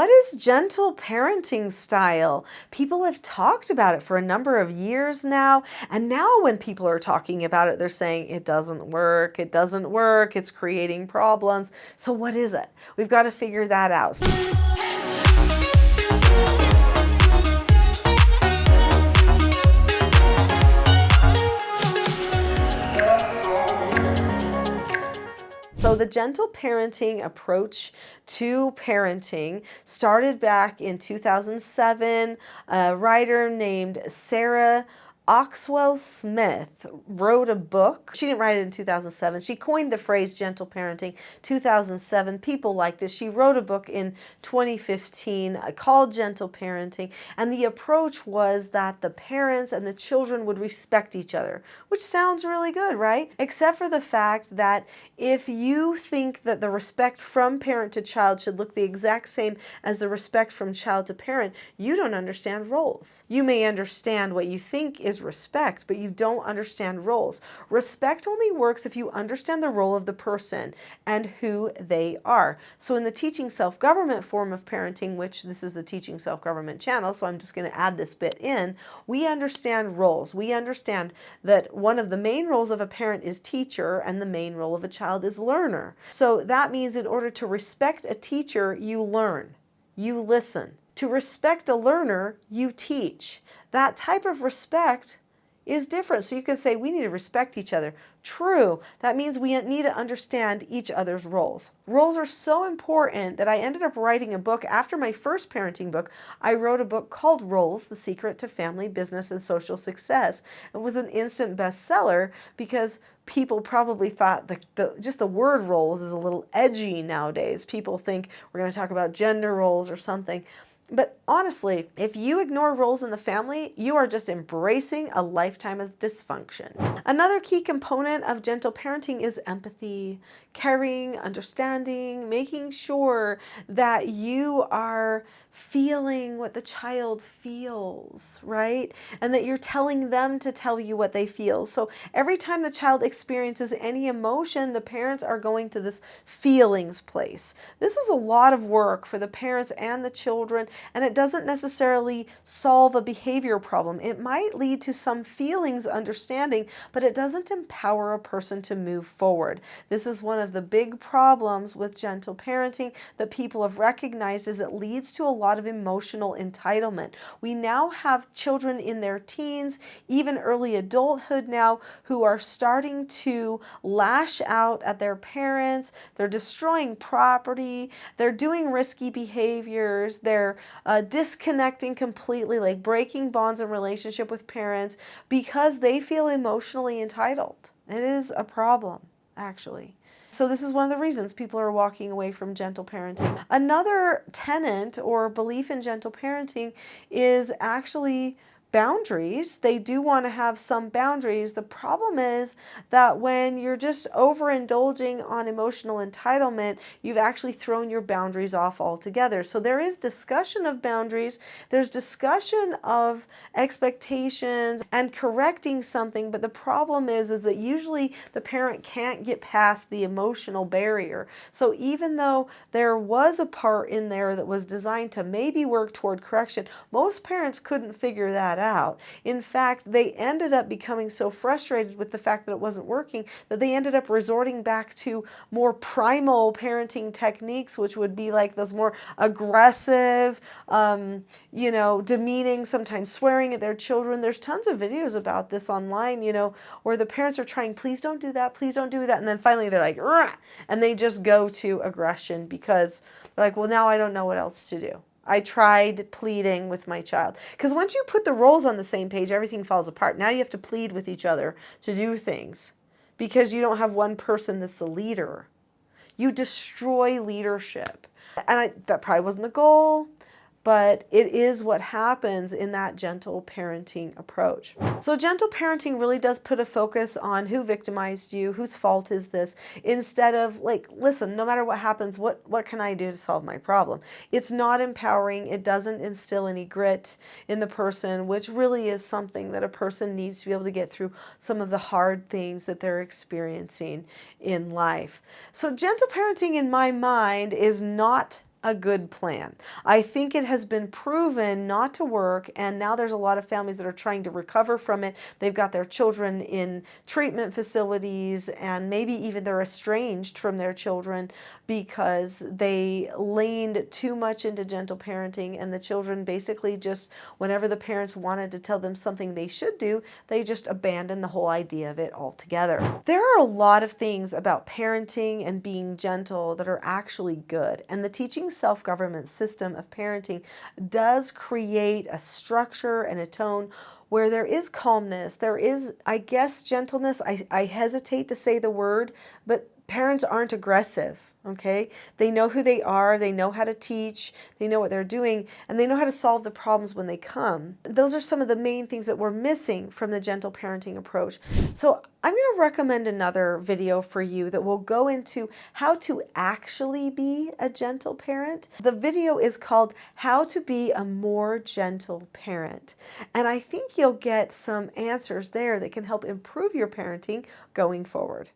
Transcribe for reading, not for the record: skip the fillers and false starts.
What is gentle parenting style? People have talked about it for a number of years now, and now when people are talking about it, they're saying it doesn't work, it's creating problems. So what is it? We've got to figure that out. So the gentle parenting approach to parenting started back in 2007. A writer named Sarah Oxwell Smith wrote a book. She didn't write it in 2007. She coined the phrase gentle parenting 2007. People liked it. She wrote a book in 2015 called Gentle Parenting. And the approach was that the parents and the children would respect each other, which sounds really good, right? Except for the fact that if you think that the respect from parent to child should look the exact same as the respect from child to parent, you don't understand roles. You may understand what you think is respect, but you don't understand roles. Respect only works if you understand the role of the person and who they are. So in the Teaching Self-Government form of parenting, which this is the Teaching Self-Government channel, so I'm just going to add this bit in, we understand roles. We understand that one of the main roles of a parent is teacher and the main role of a child is learner. So that means in order to respect a teacher, you learn, you listen. To respect a learner, you teach. That type of respect is different. So you can say we need to respect each other. True. That means we need to understand each other's roles. Roles are so important that I ended up writing a book. After my first parenting book, I wrote a book called Roles: The Secret to Family, Business, and Social Success. It was an instant bestseller because people probably thought just the word roles is a little edgy nowadays. People think we're going to talk about gender roles or something. But honestly, if you ignore roles in the family, you are just embracing a lifetime of dysfunction. Another key component of gentle parenting is empathy, caring, understanding, making sure that you are feeling what the child feels, right? And that you're telling them to tell you what they feel. So every time the child experiences any emotion, the parents are going to this feelings place. This is a lot of work for the parents and the children, and it doesn't necessarily solve a behavior problem. It might lead to some feelings understanding, but it doesn't empower a person to move forward. This is one of the big problems with gentle parenting that people have recognized, is it leads to a lot of emotional entitlement. We now have children in their teens, even early adulthood now, who are starting to lash out at their parents. They're destroying property. They're doing risky behaviors. They're disconnecting completely, like breaking bonds in relationship with parents because they feel emotionally entitled. It is a problem, actually. So this is one of the reasons people are walking away from gentle parenting. Another tenet or belief in gentle parenting is actually boundaries. They do want to have some boundaries. The problem is that when you're just overindulging on emotional entitlement, you've actually thrown your boundaries off altogether. So there is discussion of boundaries, there's discussion of expectations and correcting something, but the problem is that usually the parent can't get past the emotional barrier. So even though there was a part in there that was designed to maybe work toward correction, most parents couldn't figure that out. In fact, they ended up becoming so frustrated with the fact that it wasn't working that they ended up resorting back to more primal parenting techniques, which would be like those more aggressive, demeaning, sometimes swearing at their children. There's tons of videos about this online, where the parents are trying, please don't do that, please don't do that. And then finally they're like, rah, and they just go to aggression because they're like, well, now I don't know what else to do. I tried pleading with my child. Because once you put the roles on the same page, everything falls apart. Now you have to plead with each other to do things because you don't have one person that's the leader. You destroy leadership. And that probably wasn't the goal, but it is what happens in that gentle parenting approach. So gentle parenting really does put a focus on who victimized you, whose fault is this, instead of like, listen, no matter what happens, what can I do to solve my problem? It's not empowering. It doesn't instill any grit in the person, which really is something that a person needs to be able to get through some of the hard things that they're experiencing in life. So gentle parenting in my mind is not a good plan. I think it has been proven not to work, and now there's a lot of families that are trying to recover from it. They've got their children in treatment facilities, and maybe even they're estranged from their children because they leaned too much into gentle parenting, and the children basically just, whenever the parents wanted to tell them something they should do, they just abandoned the whole idea of it altogether. There are a lot of things about parenting and being gentle that are actually good, and the teaching self-government system of parenting does create a structure and a tone where there is calmness, there is, I guess, gentleness. I hesitate to say the word, but parents aren't aggressive. Okay, they know who they are, they know how to teach, they know what they're doing, and they know how to solve the problems when they come. Those are some of the main things that we're missing from the gentle parenting approach. So I'm going to recommend another video for you that will go into how to actually be a gentle parent. The video is called How to Be a More Gentle Parent. And I think you'll get some answers there that can help improve your parenting going forward.